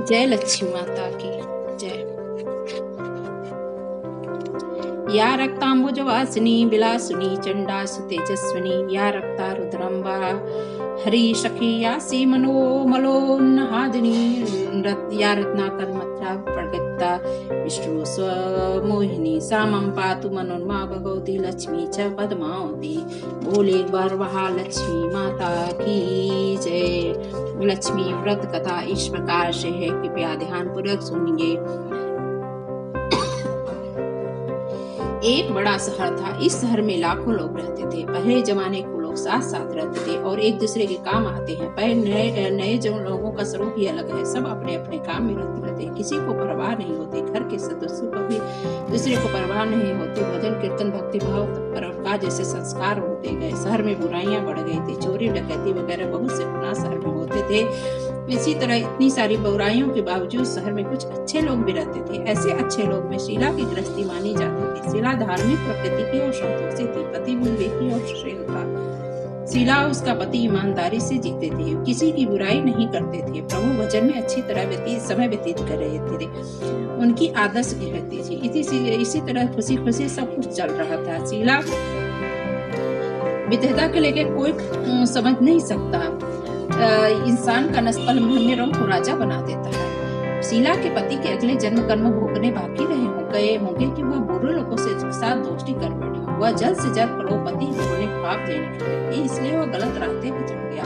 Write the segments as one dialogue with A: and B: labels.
A: जय लक्ष्मी माता की जय। या रक्तांबुजवासिनी विलासिनी चंडासु तेजस्विनी या रक्ता रुद्रम्बा हरि सखी यासी मनोमलोन्हादिनी या रत्नाकर मत्रा प्रगता विष्णु स्वमोहिनी सामं पातु मनोन्मा भगवती लक्ष्मी च पद्मावती। बोले बरवहा लक्ष्मी माता की जय। लक्ष्मी व्रत कथा इस प्रकार से है, कृपया ध्यान पूर्वक सुनिए। एक बड़ा शहर था। इस शहर में लाखों लोग रहते थे। पहले जमाने के लोग साथ साथ रहते थे और एक दूसरे के काम आते हैं। पहले नए जो लोगों का स्वरूप ही अलग है। सब अपने अपने काम में रहते हैं। किसी को परवाह नहीं होती। घर के सदस्यों को भी दूसरे को परवाह नहीं होती। भजन कीर्तन भक्ति भाव परोपकार जैसे संस्कार होते गए। शहर में बुराइयां बढ़ गई थी। चोरी डकैती वगैरह बहुत से गुनाह शहर में होते थे। इसी तरह इतनी सारी बुराइयों के बावजूद शहर में कुछ अच्छे लोग भी रहते थे। ऐसे अच्छे लोग में शीला की गृहस्थी मानी जाती थी। शीला धार्मिक प्रकृति की और संतोषी थी। पति विवेकी और सुशील था। शीला और उसका पति ईमानदारी से जीते थे। किसी की बुराई नहीं करते थे। प्रभु भजन में अच्छी तरह समय व्यतीत कर रहे थे। उनकी आदर्श गृहस्थी थी। इसी तरह खुशी खुशी सब कुछ चल रहा था। शीला विधेयता के लेके कोई समझ नहीं सकता। इंसान का नस्ल में रोग को राजा बना देता है। शीला के पति के अगले जन्म कर्म भोगने बाकी गए होंगे कि वह बुरे लोगों से साथ दोस्ती कर बैठा। वह जल्द से जल्द करोड़पति होने पाप देने लगे, इसलिए वह गलत रास्ते पर चढ़ गया।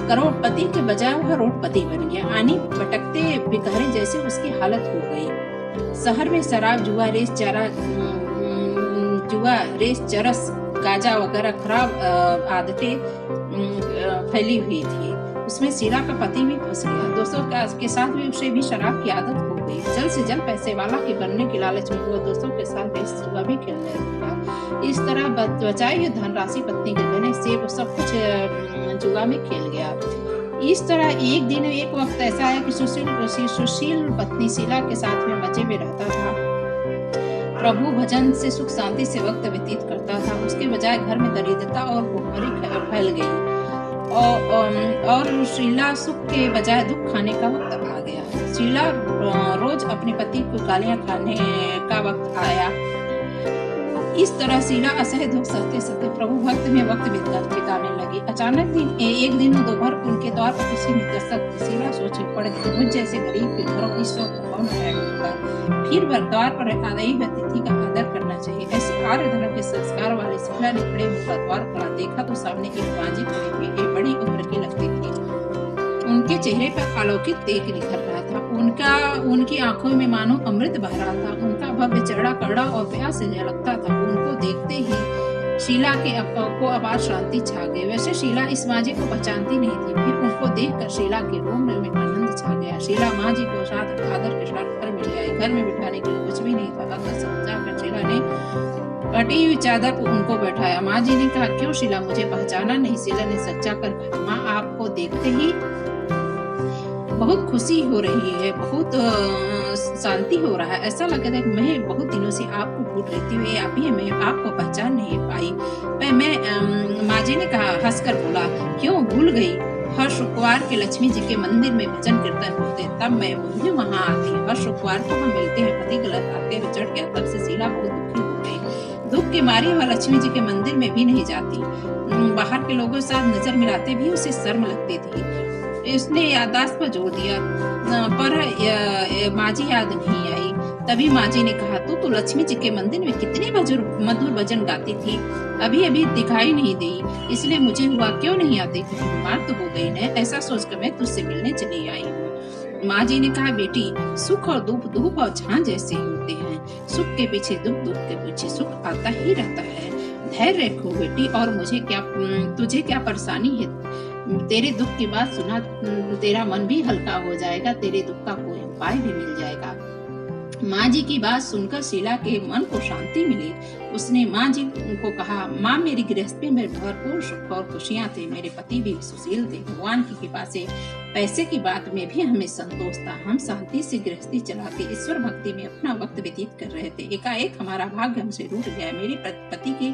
A: करोड़पति के बजाय वह रोडपति बन गया। आनी भटकते भिखारी जैसे उसकी हालत हो गई। शहर में शराब जुआ रेस चरस गांजा वगैरह खराब आदतें फैली हुई थी। उसमें शीला का पति भी फंस गया। दोस्तों के साथ भी उसे भी शराब की आदत हो गई। जल्द से जल्द पैसे वाला के बनने के लालच में वो दोस्तों के साथ जुआ भी खेलने लगा। इस तरह बचाई हुई धनराशि पत्नी के देने से वो सब कुछ जुआ में खेल गया। इस तरह एक वक्त ऐसा आया कि सुशील पत्नी शीला के साथ में मजे में रहता था। प्रभु भजन से सुख शांति से वक्त व्यतीत करता था। उसके बजाय घर में दरिद्रता और भुखमरी फैल गई और शीला सुख के बजाय दुख खाने का वक्त आ गया। शीला रोज अपने पति को गालियां खाने का वक्त आया। इस तरह शीला असह्य दुख सहते सहते प्रभु भक्त में वक्त बिताने लगी। अचानक एक दिन दोपहर उनके द्वार पर किसी ने दस्तक। शीला सोच पड़े, मुझ जैसे गरीब के घरों की शौक कौन होगा। फिर द्वार पर आई अतिथि का आदर करना चाहिए। ऐसे आर्य धर्म के संस्कार वाले शीला ने खड़े होकर द्वार खोला। देखा तो सामने एक मांझी खड़ी थी। एक बड़ी उम्र की लगती थी। उनके चेहरे पर अलौकिक तेज निखर रहा था। उनकी आंखों में मानो अमृत बह रहा था। उनका भव्य चेहरा कड़ा और प्यास से झलकता था। उनको देखते ही शीला को आवाज शांति छा गई। वैसे शीला इस माँ जी को पहचानती नहीं थी। फिर उनको देखकर शीला के रूम में आनंद छा गया। शीला माँ जी को साथ आदर के साथ घर मिल गई। घर में बिठाने के लिए कुछ भी नहीं था। अगर समझाकर शीला ने कटी हुई चादर को उनको बैठाया। माँ जी ने कहा, क्यों शीला, मुझे पहचाना नहीं? शीला ने सच्चा कर कहा, माँ आपको देखते ही बहुत खुशी हो रही है, बहुत शांति हो रहा है। ऐसा लग रहा है कि मैं बहुत दिनों से आपको भूल रही थी। आप ही मैं आपको पहचान नहीं पाई। मैं माँ जी ने कहा, हंसकर बोला, क्यों भूल गई? हर शुक्रवार के लक्ष्मी जी के मंदिर में भजन कीर्तन होते, तब मैं भी वहाँ आती। हर शुक्रवार को हम मिलते हैं। पति गलत आते हुए चढ़ गया। तब से शीला बहुत दुखी हो गई। दुख के मारी वह लक्ष्मी जी के मंदिर में भी नहीं जाती। बाहर के लोगों के साथ नजर मिलाते भी उसे शर्म लगती थी। उसने याददाश्त पर जोर दिया, पर माँ जी याद नहीं आई। तभी माँ जी ने कहा, तू तो लक्ष्मी जी के मंदिर में कितने मधुर भजन गाती थी, अभी दिखाई नहीं दी। इसलिए मुझे हुआ क्यों नहीं आती, बीमार तो हो गई न। ऐसा सोचकर मैं तुझसे मिलने चली आई हूँ। माँ जी ने कहा, बेटी, सुख और दुख धूप और छां जैसे होते हैं। सुख के पीछे दुख, दुख के पीछे सुख आता ही रहता है। धैर्य रखो बेटी। और तुझे क्या परेशानी है? तेरे दुख की बात सुना तेरा मन भी हल्का हो जाएगा। तेरे दुख का कोई उपाय भी मिल जाएगा। माँ जी की बात सुनकर शीला के मन को शांति मिली। उसने माँ जी को कहा, माँ, मेरी गृहस्थी में भरपूर सुख और खुशियाँ थे। मेरे पति भी सुशील थे। भगवान की कृपा से पैसे की बात में भी हमें संतोष था। हम शांति से गृहस्थी चलाते ईश्वर भक्ति में अपना वक्त व्यतीत कर रहे थे। एकाएक हमारा भाग्य हमसे रूठ गया। मेरे पति के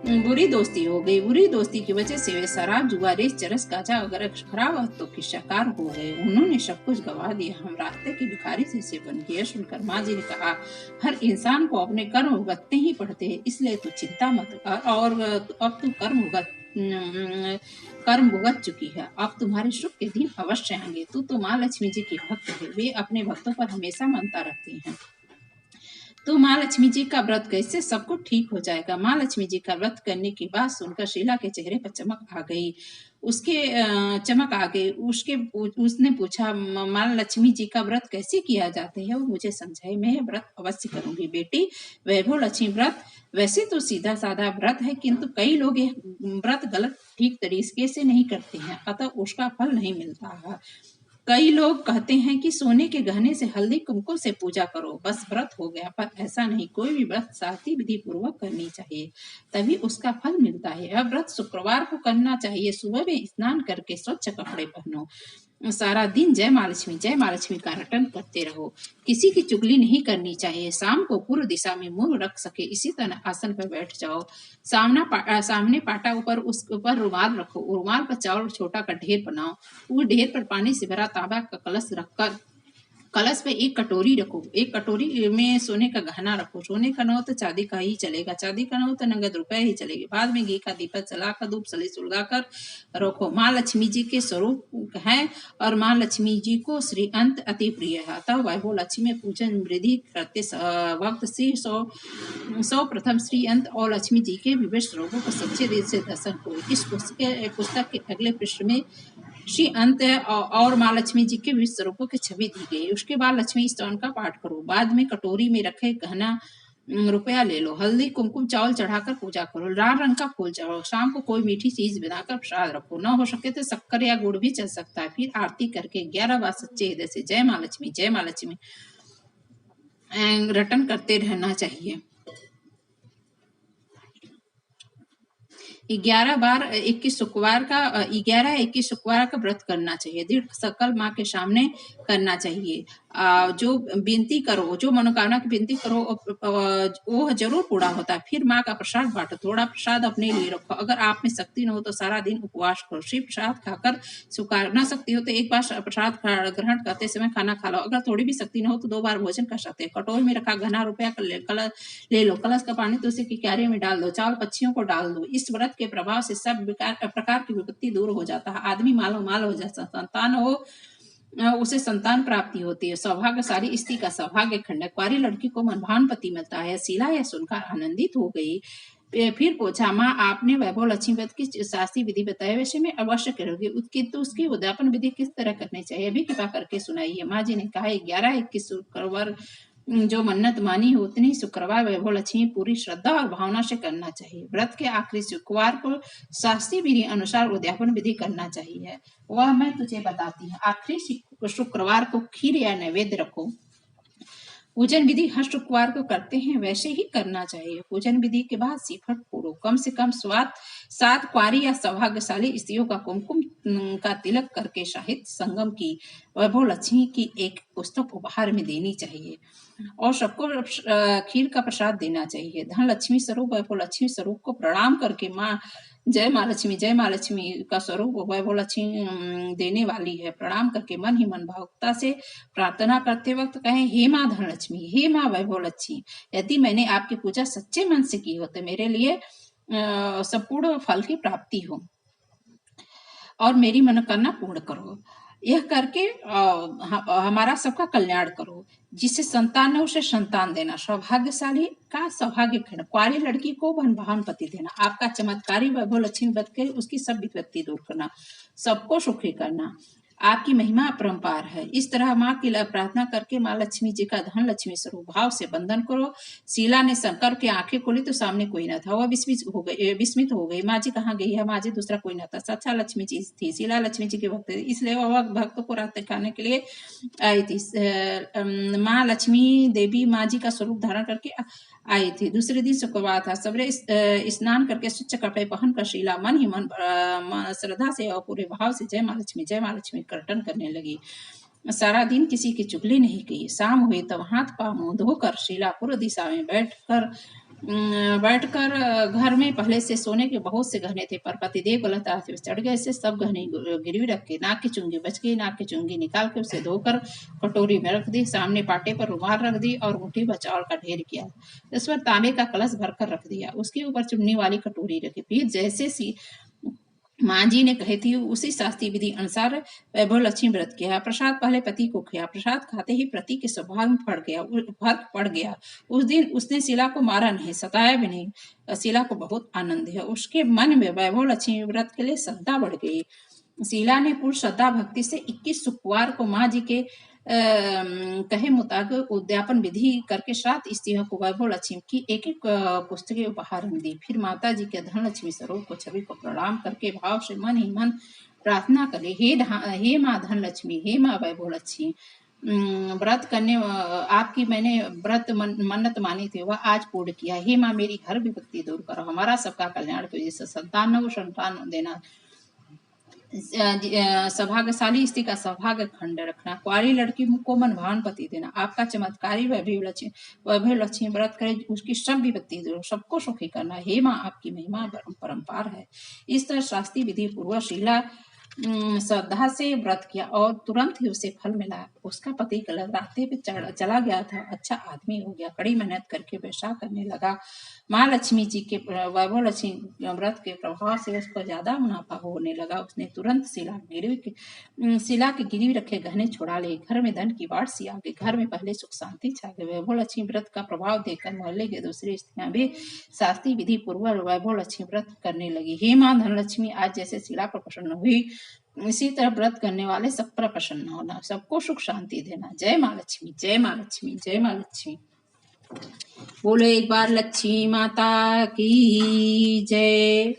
A: बुरी दोस्ती हो गई। बुरी दोस्ती की वजह से वे शराब, जुआ, रेस, चरस, गांजा वगैरह खराब आदतों के शिकार हो गए। उन्होंने सब कुछ गंवा दिया। हम रास्ते की भिखारी जैसे बन गए। सुनकर माँ जी ने कहा, हर इंसान को अपने कर्म भुगतने ही पड़ते हैं, इसलिए तू चिंता मत कर। और अब तू कर्म भुगत चुकी है। अब तुम्हारे सुख के दिन अवश्य आएंगे। तू तो माँ लक्ष्मी जी की भक्त है। वे अपने भक्तों पर हमेशा ममता रखती हैं। तो माँ लक्ष्मी जी का व्रत कैसे सब कुछ ठीक हो जाएगा। माँ लक्ष्मी जी का व्रत करने की बात सुनकर शीला के चेहरे पर चमक आ गई। चमक आ गई। उसने पूछा, माँ लक्ष्मी जी का व्रत कैसे किया जाता है, वो मुझे समझाए। मैं यह व्रत अवश्य करूंगी बेटी। वैभव लक्ष्मी व्रत वैसे तो सीधा साधा व्रत है, किंतु कई लोग यह व्रत गलत ठीक तरीके से नहीं करते हैं, अतः उसका फल नहीं मिलता है। कई लोग कहते हैं कि सोने के गहने से, हल्दी कुमकुम से पूजा करो, बस व्रत हो गया। पर ऐसा नहीं। कोई भी व्रत शांति विधि पूर्वक करनी चाहिए, तभी उसका फल मिलता है। यह व्रत शुक्रवार को करना चाहिए। सुबह में स्नान करके स्वच्छ कपड़े पहनो। सारा दिन जय माँ लक्ष्मी का रटन करते रहो। किसी की चुगली नहीं करनी चाहिए। शाम को पूर्व दिशा में मुंह रख सके इसी तरह आसन पर बैठ जाओ। सामने पाटा ऊपर, उस ऊपर रुमाल रखो। रुमाल पर चावल छोटा का ढेर बनाओ। उस ढेर पर पानी से भरा तांबा का कलश रखकर कलश पे एक कटोरी रखो। एक कटोरी में सोने का गहना रखो। सोने का न हो तो चांदी का ही चलेगा। चांदी का न हो तो नगद रुपए ही चलेगी। बाद में घी का दीपक जलाकर धूप सली सुलगाकर रखो। माँ लक्ष्मी जी के स्वरूप है और माँ लक्ष्मी जी को श्री अंत अति प्रिय है। अतः वैभव लक्ष्मी पूजन वृद्धि करते वक्त श्री सौ प्रथम श्री अंत और लक्ष्मी जी के विभिन्न स्वरूपों को सच्चे दिल से दर्शन करो। इस पुस्तक के अगले पृष्ठ में श्री अंत और माँ लक्ष्मी जी के विभिन्न स्वरूपों की छवि दी गई। उसके बाद लक्ष्मी स्तवन का पाठ करो। बाद में कटोरी में रखे गहना रुपया ले लो। हल्दी कुमकुम चावल चढ़ाकर पूजा करो। लाल रंग का फूल चढ़ाओ। शाम को कोई मीठी चीज बनाकर प्रसाद रखो। न हो सके तो शक्कर या गुड़ भी चल सकता है। फिर आरती करके 11 बार सच्चे हृदय से जय माँ लक्ष्मी रटन करते रहना चाहिए। 11 शुक्रवार का व्रत करना चाहिए। दृढ़ सकल माँ के सामने करना चाहिए। जो विनती करो, जो मनोकामना की विनती करो, वो जरूर पूरा होता है। फिर माँ का प्रसाद बांटो। थोड़ा प्रसाद अपने लिए रखो। अगर आप में शक्ति न हो तो सारा दिन उपवास करो। सिर्फ प्रसाद खाकर स्वीकार न सकती हो तो एक बार प्रसाद ग्रहण करते समय खाना खा लो। अगर थोड़ी भी शक्ति न हो तो 2 बार भोजन कर सकते हैं। कटोरी में रखा घना रुपया ले लो। कलश का पानी तुलसी की क्यारी में डाल दो। चावल पक्षियों को डाल दो। इस व्रत के प्रभाव से सब प्रकार की विपत्ति दूर हो जाता है। आदमी मालो माल हो जाता है। संतान हो उसे संतान प्राप्ति होती है। सौभाग्यशाली स्त्री का सौभाग्य खंड। कुंवारी लड़की को मनभावन पति मिलता है। शीला यह सुनकर आनंदित हो गई। फिर पूछा, माँ आपने वैभव लक्ष्मी व्रत की शास्त्रीय विधि बताई, वैसे मैं अवश्य करूंगी, किंतु उसकी उद्यापन विधि किस तरह करनी चाहिए, अभी कृपा करके सुनाइए। माँ जी ने कहा, 11-21 शुक्रवार जो मन्नत मानी हो उतनी शुक्रवार वैभव लक्ष्मी पूरी श्रद्धा और भावना से करना चाहिए। व्रत के आखिरी शुक्रवार को शास्त्रीय विधि अनुसार उद्यापन विधि करना चाहिए। वह मैं तुझे बताती हूँ। आखिरी शुक्रवार को खीर या नैवेद्य रखो। पूजन विधि हर शुक्रवार को करते हैं वैसे ही करना चाहिए। पूजन विधि के बाद श्रीफल फोड़ो। कम से कम 7 कुंवारी या सौभाग्यशाली स्त्रियों का कुमकुम का तिलक करके साहित्य संगम की वैभव लक्ष्मी की एक पुस्तक उपहार में देनी चाहिए और सबको खीर का प्रसाद देना चाहिए। धन लक्ष्मी स्वरूप वैभव लक्ष्मी स्वरूप को प्रणाम करके जय माँ लक्ष्मी का स्वरूप वैभव लक्ष्मी देने वाली है। प्रणाम करके मन ही मन भावुकता से प्रार्थना करते वक्त कहें, हे माँ धन लक्ष्मी, हे माँ वैभव लक्ष्मी, यदि मैंने आपकी पूजा सच्चे मन से की हो तो मेरे लिए संपूर्ण फल की प्राप्ति हो और मेरी मनोकामना पूर्ण करो। यह करके हमारा सबका कल्याण करो। जिसे संतान है उसे संतान देना। सौभाग्यशाली का सौभाग्य खंड। कुंवारी लड़की को भावन पति देना। आपका चमत्कारी वैभव लक्ष्मी व्रत कर उसकी सब विपत्ति दूर करना, सबको सुखी करना। आपकी महिमा अपरंपार है। इस तरह माँ की प्रार्थना करके माँ लक्ष्मी जी का धन लक्ष्मी स्वरूप भाव से बंधन करो। शीला ने शंकर की आंखें खोली तो सामने कोई न था। वह विस्मित हो गई। माँ जी कहाँ गई है? माँ जी दूसरा कोई न था, साक्षात लक्ष्मी जी थी। शीला लक्ष्मी जी के भक्त थी, इसलिए वह भक्तों को रात दिखाने के लिए आई थी। माँ लक्ष्मी देवी माँ जी का स्वरूप धारण करके आई थी। दूसरे दिन शुक्रवार था। सवेरे स्नान करके स्वच्छ कपड़े पहनकर शीला मन ही मन श्रद्धा से और पूरे भाव से जय माँ लक्ष्मी कीर्तन करने लगी। सारा दिन किसी की चुगली नहीं की। शाम हुई तब हाथ पांव मुंह धोकर शीला पूर्व दिशा में बैठकर बैठकर घर में पहले से सोने के बहुत से गहने थे, पर पतिदेव गलत रास्ते पे चढ़ गए, से सब गहने गिरवी रख के नाक की चुंगी बच गई। नाक की चुंगी निकाल के उसे धोकर कटोरी में रख दी, सामने पाटे पर रुमाल रख दी और मुट्ठी भर चावल का ढेर किया। इस पर तांबे का कलश भरकर रख दिया, उसके ऊपर चुन्नी वाली कटोरी रखी। फिर जैसे सी माँ जी ने कही थी उसी शास्त्रीय विधि अनुसार वैभव लक्ष्मी व्रत किया। प्रसाद पहले पति को खिया। प्रसाद खाते ही पति के स्वभाव में फर्क पड़ गया। उस दिन उसने शीला को मारा नहीं, सताया भी नहीं। शीला को बहुत आनंद है। उसके मन में वैभव लक्ष्मी व्रत के लिए श्रद्धा बढ़ गई। शीला ने पूर्ण श्रद्धा भक्ति से 21 शुक्रवार को माँ जी के कहे मुताबिक उद्यापन विधि करके 7 स्त्रियों को वैभव लक्ष्मी की एक एक पुस्तकें उपहार में दी। फिर माता जी के धन लक्ष्मी स्वरूप को छवि को प्रणाम करके भाव से मन ही मन प्रार्थना करे, हे माँ धन लक्ष्मी, हे माँ वैभव लक्ष्मी, व्रत करने आपकी मैंने व्रत मन्नत मानी थी वह आज पूर्ण किया। हे माँ मेरी घर विपत्ति दूर करो, हमारा सबका कल्याण करो, जिससे संतान देना, सौभाग्यशाली स्त्री का सौभाग्य खंड रखना, कुंवारी लड़की को मनभावन पति देना, आपका चमत्कारी वैभव लक्ष्मी व्रत करे, उसकी सब विपत्ति दूर, सबको सुखी करना। हे माँ आपकी महिमा परम्पार है। इस तरह शास्त्रीय विधि पूर्वक शीला श्रद्धा से व्रत किया और तुरंत ही उसे फल मिला। उसका पति गलत रास्ते पे चला गया था, अच्छा आदमी हो गया, कड़ी मेहनत करके व्यवसाय करने लगा। माँ लक्ष्मी जी के वैभव लक्ष्मी व्रत के प्रभाव से उसको ज्यादा मुनाफा होने लगा। उसने तुरंत शीला के गिरवी रखे गहने छुड़ा ले। घर में धन की बाढ़ सी आ गई। घर में पहले सुख शांति छा गई। वैभव लक्ष्मी व्रत का प्रभाव देखकर मोहल्ले के दूसरी स्त्रियां भी शास्त्रीय विधि पूर्वक वैभव लक्ष्मी व्रत करने लगी। हे माँ धनलक्ष्मी, आज जैसे शीला पर प्रसन्न हुई, इसी तरह व्रत करने वाले सब पर प्रसन्न होना, सबको सुख शांति देना। जय माँ लक्ष्मी, जय माँ लक्ष्मी, जय माँ लक्ष्मी। बोलो एक बार लक्ष्मी माता की जय।